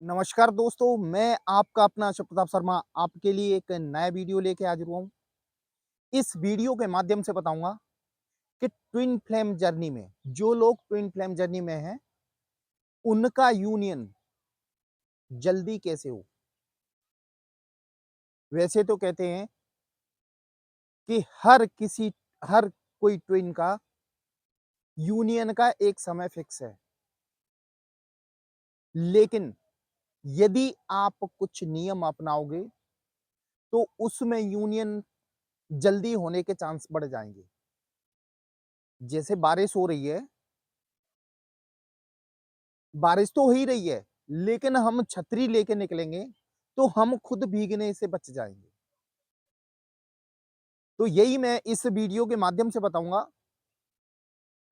नमस्कार दोस्तों, मैं आपका अपना अशोक प्रताप शर्मा आपके लिए एक नया वीडियो लेके हाजिर हुआ हूँ। इस वीडियो के माध्यम से बताऊँगा कि ट्विन फ्लेम जर्नी में जो लोग ट्विन फ्लेम जर्नी में हैं, उनका यूनियन जल्दी कैसे हो। वैसे तो कहते हैं कि हर कोई ट्विन का यूनियन का एक समय फिक्स है। लेकिन यदि आप कुछ नियम अपनाओगे, तो उसमें यूनियन जल्दी होने के चांस बढ़ जाएँगे। जैसे बारिश हो रही है, बारिश तो हो ही रही है, लेकिन हम छतरी लेके निकलेंगे, तो हम खुद भीगने से बच जाएँगे। तो यही मैं इस वीडियो के माध्यम से बताऊँगा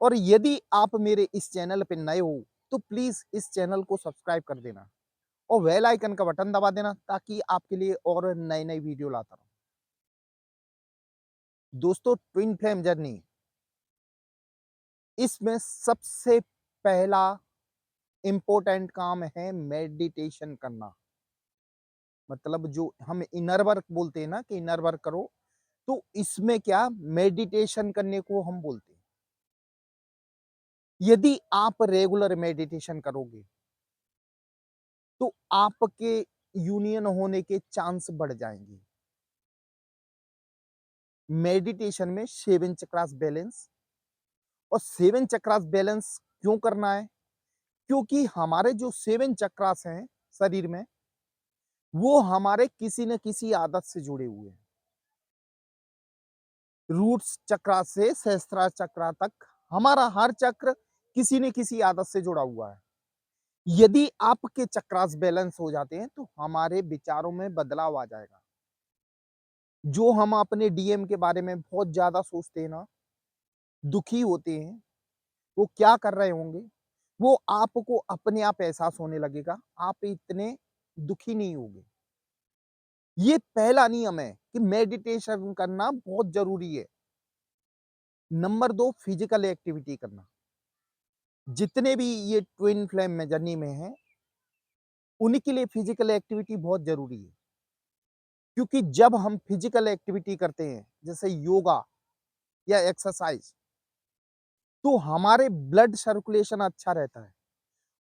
और यदि आप मेरे इस चैनल पे नए हो, तो प्लीज़ इस चैनल को सब्सक्राइब कर देना और बेल आइकन का बटन दबा देना ताकि आपके लिए और नए-नए वीडियो लाता रहूँ। दोस्तों, ट्विन फ्लेम जर्नी, इसमें सबसे पहला इम्पोर्टेंट काम है मेडिटेशन करना। मतलब जो हम इनर वर्क बोलते हैं ना कि इनर वर्क करो, तो इसमें क्या मेडिटेशन करने को हम बोलते हैं। यदि आप रेगुलर मेडिटेशन करोगे, तो आपके यूनियन होने के चांस बढ़ जाएँगे। मेडिटेशन में 7 चक्रास बैलेंस और 7 चक्रास बैलेंस क्यों करना है? क्योंकि हमारे जो 7 चक्रास हैं शरीर में, वो हमारे किसी न किसी आदत से जुड़े हुए हैं। रूट्स चक्रा से सहस्त्रार चक्रा तक हमारा हर चक्र किसी न किसी आदत से जुड़ा हुआ है। यदि आपके चक्रास बैलेंस हो जाते हैं तो हमारे विचारों में बदलाव आ जाएगा। जो हम अपने डीएम के बारे में बहुत ज़्यादा सोचते हैं ना, दुखी होते हैं, वो क्या कर रहे होंगे, वो आपको अपने आप एहसास होने लगेगा, आप इतने दुखी नहीं होगे। ये पहला नियम है कि मेडिटेशन करना बहुत ज़रूरी है। नंबर 2 फिजिकल एक्टिविटी करना। जितने भी ये ट्विन फ्लेम में जर्नी में हैं, उन्हीं के लिए फिजिकल एक्टिविटी बहुत ज़रूरी है। क्योंकि जब हम फिजिकल एक्टिविटी करते हैं, जैसे योगा या एक्सरसाइज, तो हमारे ब्लड सर्कुलेशन अच्छा रहता है।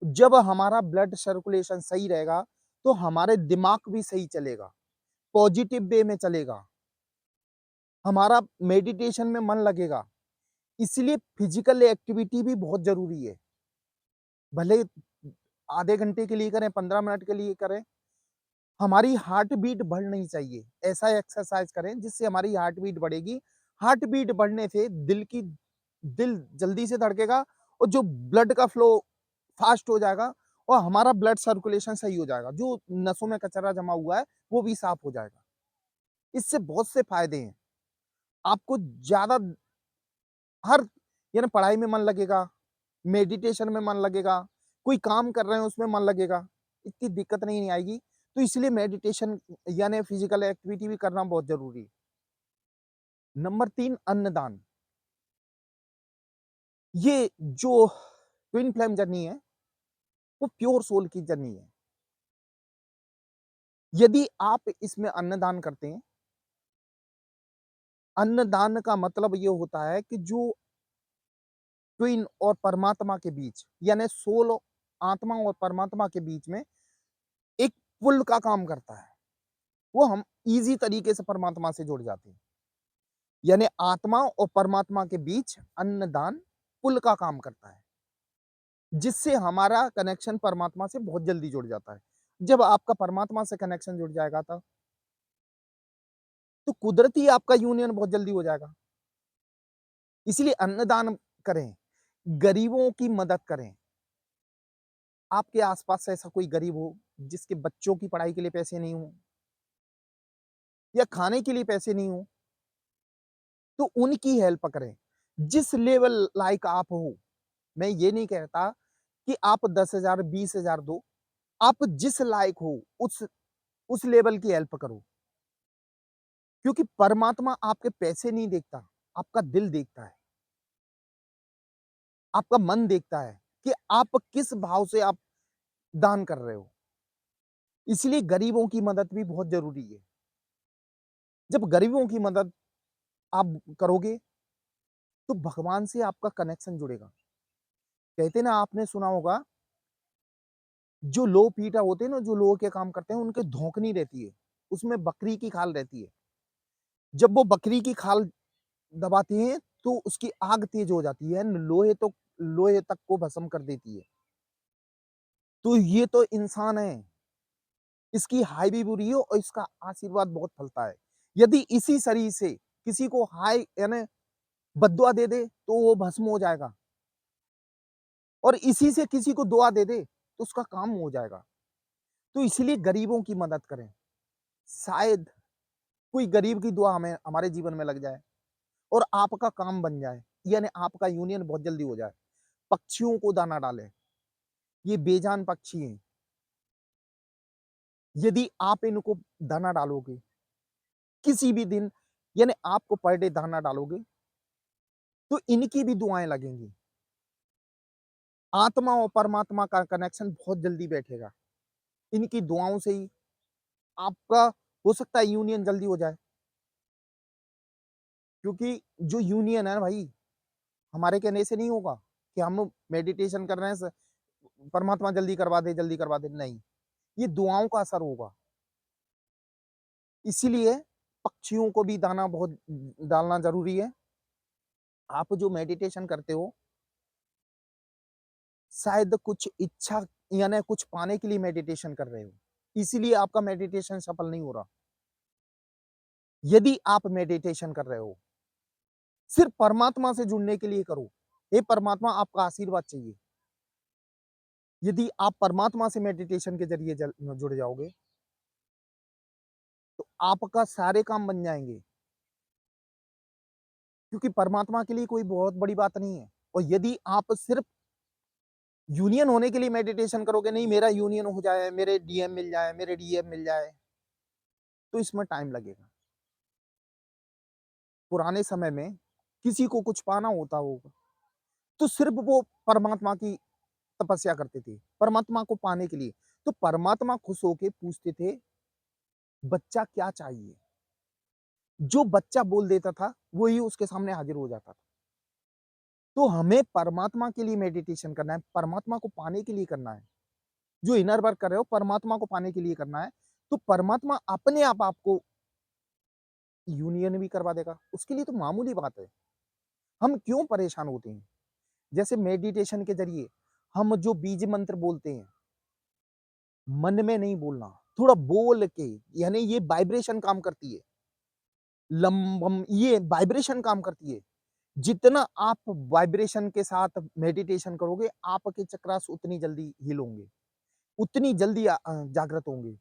जब हमारा ब्लड सर्कुलेशन सही रहेगा, तो हमारे दिमाग भी सही चलेगा, पॉजिटिव वे में चलेगा, हमारा मेडिटेशन में मन लगेगा। इसलिए फिजिकल एक्टिविटी भी बहुत ज़रूरी है। भले आधे घंटे के लिए करें, 15 मिनट के लिए करें, हमारी हार्ट बीट बढ़नी चाहिए। ऐसा एक्सरसाइज करें जिससे हमारी हार्ट बीट बढ़ेगी। हार्ट बीट बढ़ने से दिल जल्दी से धड़केगा और जो ब्लड का फ्लो फास्ट हो जाएगा और हमारा ब्लड सर्कुलेशन सही हो जाएगा। जो नसों में कचरा जमा हुआ है, वो भी साफ हो जाएगा। इससे बहुत से फायदे हैं। आपको ज़्यादा हर यानी पढ़ाई में मन लगेगा, मेडिटेशन में मन लगेगा, कोई काम कर रहे हैं उसमें मन लगेगा, इतनी दिक्कत नहीं आएगी। तो इसलिए मेडिटेशन यानी फिजिकल एक्टिविटी भी करना बहुत ज़रूरी है। नंबर 3 अन्नदान। ये जो ट्विन फ्लेम जर्नी है, वो प्योर सोल की जर्नी है। यदि आप इसमें अन्नदान करते हैं, अन्नदान का मतलब ये होता है कि जो ट्विन और परमात्मा के बीच यानी सोल आत्मा और परमात्मा के बीच में एक पुल का काम करता है। वो हम ईज़ी तरीके से परमात्मा से जुड़ जाते हैं। यानी आत्मा और परमात्मा के बीच अन्नदान पुल का काम करता है, जिससे हमारा कनेक्शन परमात्मा से बहुत जल्दी जुड़ जाता है। जब आपका परमात्मा से कनेक्शन जुड़ जाएगा तो कुदरती आपका यूनियन बहुत जल्दी हो जाएगा। इसलिए अन्नदान करें, गरीबों की मदद करें। आपके आस-पास ऐसा कोई गरीब हो, जिसके बच्चों की पढ़ाई के लिए पैसे नहीं हो या खाने के लिए पैसे नहीं हो, तो उनकी हेल्प करें। जिस लेवल लायक आप हो, मैं ये नहीं कहता कि आप 10,000 20,000 दो, आप जिस लायक हो उस लेवल की हेल्प करो। क्योंकि परमात्मा आपके पैसे नहीं देखता, आपका दिल देखता है, आपका मन देखता है कि आप किस भाव से आप दान कर रहे हो। इसलिए गरीबों की मदद भी बहुत ज़रूरी है। जब गरीबों की मदद आप करोगे, तो भगवान से आपका कनेक्शन जुड़ेगा। कहते हैं ना, आपने सुना होगा, जो लो-पीटा होते हैं ना, जो लोहे के काम करते हैं, उनके धौंकनी रहती है, उसमें बकरी की खाल रहती है। जब वो बकरी की खाल दबाते हैं, तो उसकी आग तेज़ हो जाती है, लोहे तक को भस्म कर देती है। तो ये तो इंसान है, इसकी हाय भी बुरी है और इसका आशीर्वाद बहुत फलता है। यदि इसी शरीर से किसी को हाय यानी बद्दुआ दे दे, तो वो भस्म हो जाएगा, और इसी से किसी को दुआ दे दे, तो उसका काम हो जाएगा। तो इसीलिए गरीबों की मदद करें। शायद कोई गरीब की दुआ हमें हमारे जीवन में लग जाए और आपका काम बन जाए, यानी आपका यूनियन बहुत जल्दी हो जाए। पक्षियों को दाना डालें, ये बेजान पक्षी हैं। यदि आप इनको दाना डालोगे, किसी भी दिन, यानी आपको पर डे दाना डालोगे, तो इनकी भी दुआएँ लगेंगी। आत्मा और परमात्मा का कनेक्शन बहुत जल्दी बैठेगा। इनकी दुआओं से ही आपका हो सकता है यूनियन जल्दी हो जाए, क्योंकि जो यूनियन है ना भाई, हमारे कहने से नहीं होगा कि हम मेडिटेशन कर रहे हैं, परमात्मा जल्दी करवा दे, नहीं। ये दुआओं का असर होगा। इसीलिए पक्षियों को भी दाना बहुत डालना ज़रूरी है। आप जो मेडिटेशन करते हो, शायद कुछ इच्छा यानी कुछ पाने के लिए मेडिटेशन कर रहे हो, इसीलिए आपका मेडिटेशन सफल नहीं हो रहा। यदि आप मेडिटेशन कर रहे हो, सिर्फ परमात्मा से जुड़ने के लिए करो। हे परमात्मा, आपका आशीर्वाद चाहिए। यदि आप परमात्मा से मेडिटेशन के ज़रिए जुड़ जाओगे, तो आपका सारे काम बन जाएँगे, क्योंकि परमात्मा के लिए कोई बहुत बड़ी बात नहीं है। और यदि आप सिर्फ यूनियन होने के लिए मेडिटेशन करोगे, नहीं मेरा यूनियन हो जाए, मेरे डीएम मिल जाए, मेरे डीएम मिल जाए, तो इसमें टाइम लगेगा। पुराने समय में किसी को कुछ पाना होता होगा, तो सिर्फ वो परमात्मा की तपस्या करते थे, परमात्मा को पाने के लिए। तो परमात्मा खुश होके पूछते थे, बच्चा क्या चाहिए? जो बच्चा बोल देता था, वही उसके सामने हाज़िर हो जाता था। तो हमें परमात्मा के लिए मेडिटेशन करना है, परमात्मा को पाने के लिए करना है। जो इनर वर्क कर रहे हो, परमात्मा को पाने के लिए करना है, तो परमात्मा अपने आप आपको यूनियन भी करवा देगा। उसके लिए तो मामूली बात है। हम क्यों परेशान होते हैं? जैसे मेडिटेशन के ज़रिए हम जो बीज मंत्र बोलते हैं, मन में नहीं बोलना, थोड़ा बोल के, यानी ये वाइब्रेशन काम करती है। लम वम ये वाइब्रेशन काम करती है। जितना आप वाइब्रेशन के साथ मेडिटेशन करोगे, आपके चक्रास उतनी जल्दी हील होंगे, उतनी जल्दी जागृत होंगे।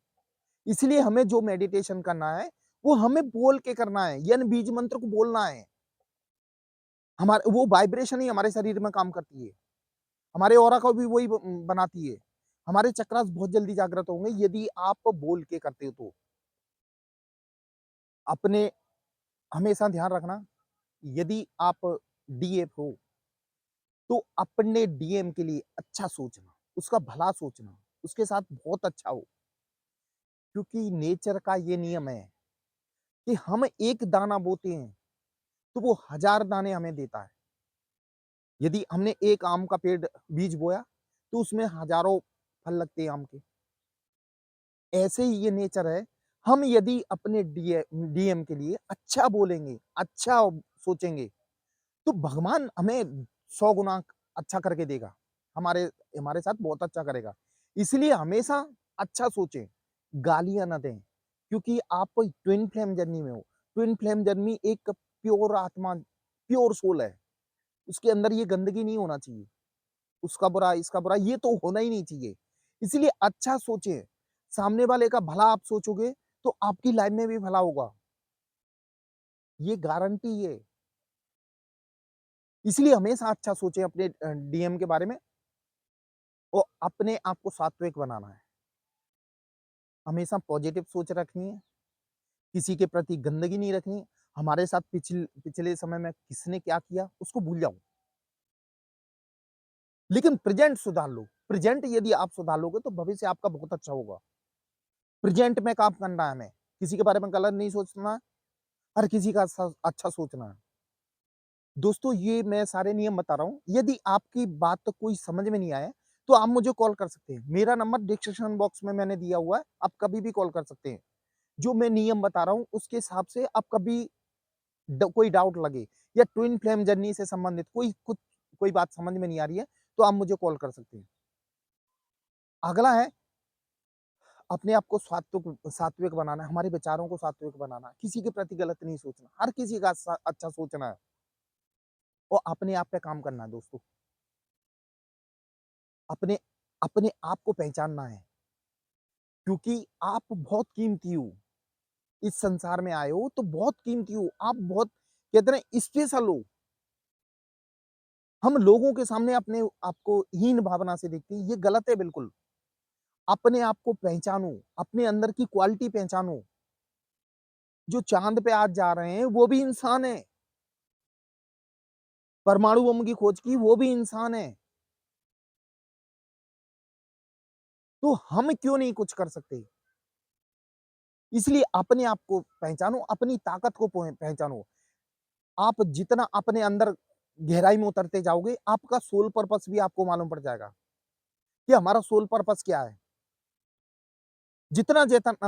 इसलिए हमें जो मेडिटेशन करना है, वो हमें बोल के करना है, यानी बीज मंत्र को बोलना है। हमारे वो वाइब्रेशन ही हमारे शरीर में काम करती है। हमारे ऑरा को भी वही बनाती है। हमारे चक्रास बहुत जल्दी जागृत होंगे यदि आप बोल के करते हो तो। अपने हमेशा ध्यान रखना, यदि आप डीएफ हो, तो अपने डीएम के लिए अच्छा सोचना, उसका भला सोचना, उसके साथ बहुत अच्छा हो। क्योंकि नेचर का ये नियम है कि हम एक दाना बोते हैं, तो वो 1000 दाने हमें देता है। यदि हमने एक आम का पेड़ बीज बोया, तो उसमें हज़ारों फल लगते हैं आम के। ऐसे ही ये नेचर है, हम यदि अपने डीएम के लिए अच्छा बोलेंगे, अच्छा सोचेंगे, तो भगवान हमें 100 गुना अच्छा करके देगा। हमारे हमारे साथ बहुत अच्छा करेगा। इसलिए हमेशा अच्छा सोचें, गालियाँ ना दें, क्योंकि आप ट्विन फ्लेम जर्नी में हो। ट्विन फ्लेम जर्नी एक प्योर आत्मा, प्योर सोल है। उसके अंदर ये गंदगी नहीं होना चाहिए। उसका बुरा, इसका बुरा, ये तो होना ही नहीं चाहिए। इसीलिए अच्छा सोचें, सामने वाले का भला आप सोचोगे, तो आपकी लाइफ में भी भला होगा। ये गारंटी है। इसलिए हमेशा अच्छा सोचें अपने डीएम के बारे में, और अपने आप को सात्विक बनाना है। हमेशा पॉजिटिव सोच रखनी है, किसी के प्रति गंदगी नहीं रखनी। हमारे साथ पिछले समय में किसने क्या किया, उसको भूल जाओ। लेकिन प्रेज़ेंट सुधार लो। प्रेज़ेंट यदि आप सुधार लोगे, तो भविष्य आपका बहुत अच्छा होगा। प्रेज़ेंट में काम करना है हमें, किसी के बारे में गलत नहीं सोचना है, हर किसी का अच्छा सोचना है। दोस्तों ये मैं सारे नियम बता रहा हूँ, यदि आपकी बात तो कोई समझ में नहीं आया, तो आप मुझे कॉल कर सकते हैं। मेरा नंबर डिस्क्रिप्शन बॉक्स में मैंने दिया हुआ है, आप कभी भी कॉल कर सकते हैं। जो मैं नियम बता रहा हूँ, उसके हिसाब से आप कभी कोई डाउट लगे या ट्विन फ्लेम जर्नी से संबंधित कोई बात समझ में नहीं आ रही है, तो आप मुझे कॉल कर सकते हैं। अगला है अपने आप को सात्विक बनाना, हमारे विचारों को सात्विक बनाना, किसी के प्रति गलत नहीं सोचना, हर किसी का अच्छा सोचना है और अपने आप पे काम करना है दोस्तों। अपने अपने आप को पहचानना है, क्योंकि आप बहुत कीमती हो। इस संसार में आए हो तो बहुत कीमती हो, आप बहुत कहते हैं ना स्पेशल हो। हम लोगों के सामने अपने आपको हीन भावना से देखते हैं, ये गलत है बिल्कुल। अपने आप को पहचानो, अपने अंदर की क्वालिटी पहचानो। जो चाँद पे आज जा रहे हैं, वो भी इंसान है। परमाणु बम की खोज की, वो भी इंसान है। तो हम क्यों नहीं कुछ कर सकते? इसलिए अपने आप को पहचानो, अपनी ताकत को पहचानो। आप जितना अपने अंदर गहराई में उतरते जाओगे, आपका सोल पर्पस भी आपको मालूम पड़ जाएगा कि हमारा सोल पर्पस क्या है।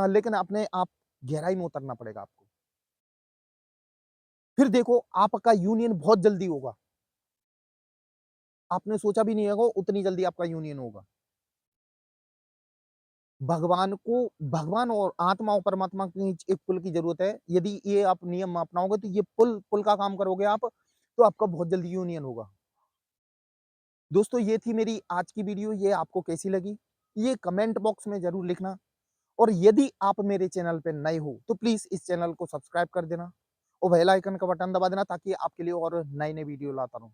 लेकिन अपने आप गहराई में उतरना पड़ेगा आपको। फिर देखो आपका यूनियन बहुत जल्दी होगा। आपने सोचा भी नहीं होगा उतनी जल्दी आपका यूनियन होगा। भगवान और आत्मा और परमात्मा की एक पुल की ज़रूरत है। यदि ये आप नियम अपनाओगे तो ये पुल का काम करोगे आप, तो आपका बहुत जल्दी यूनियन होगा। दोस्तों ये थी मेरी आज की वीडियो, ये आपको कैसी लगी? ये कमेंट बॉक्स में ज़रूर लिखना और यदि आप मेरे चैनल पे नए हो, तो प्लीज़ इस चैनल को सब्सक्राइब कर देना और बेल आइकन का बटन दबा देना ताकि आपके लिए और नए-नए वीडियो लाता रहूँ।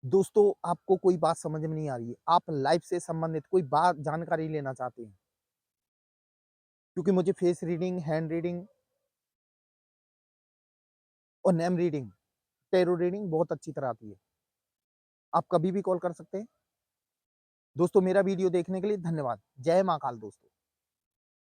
दोस्तों आपको कोई बात समझ में नहीं आ रही है, आप लाइफ से संबंधित कोई बात जानकारी लेना चाहते हैं, क्योंकि मुझे फेस रीडिंग, हैंड रीडिंग और नेम रीडिंग, टैरो रीडिंग बहुत अच्छी तरह आती है। आप कभी भी कॉल कर सकते हैं। दोस्तों मेरा वीडियो देखने के लिए धन्यवाद। जय महाकाल दोस्तों।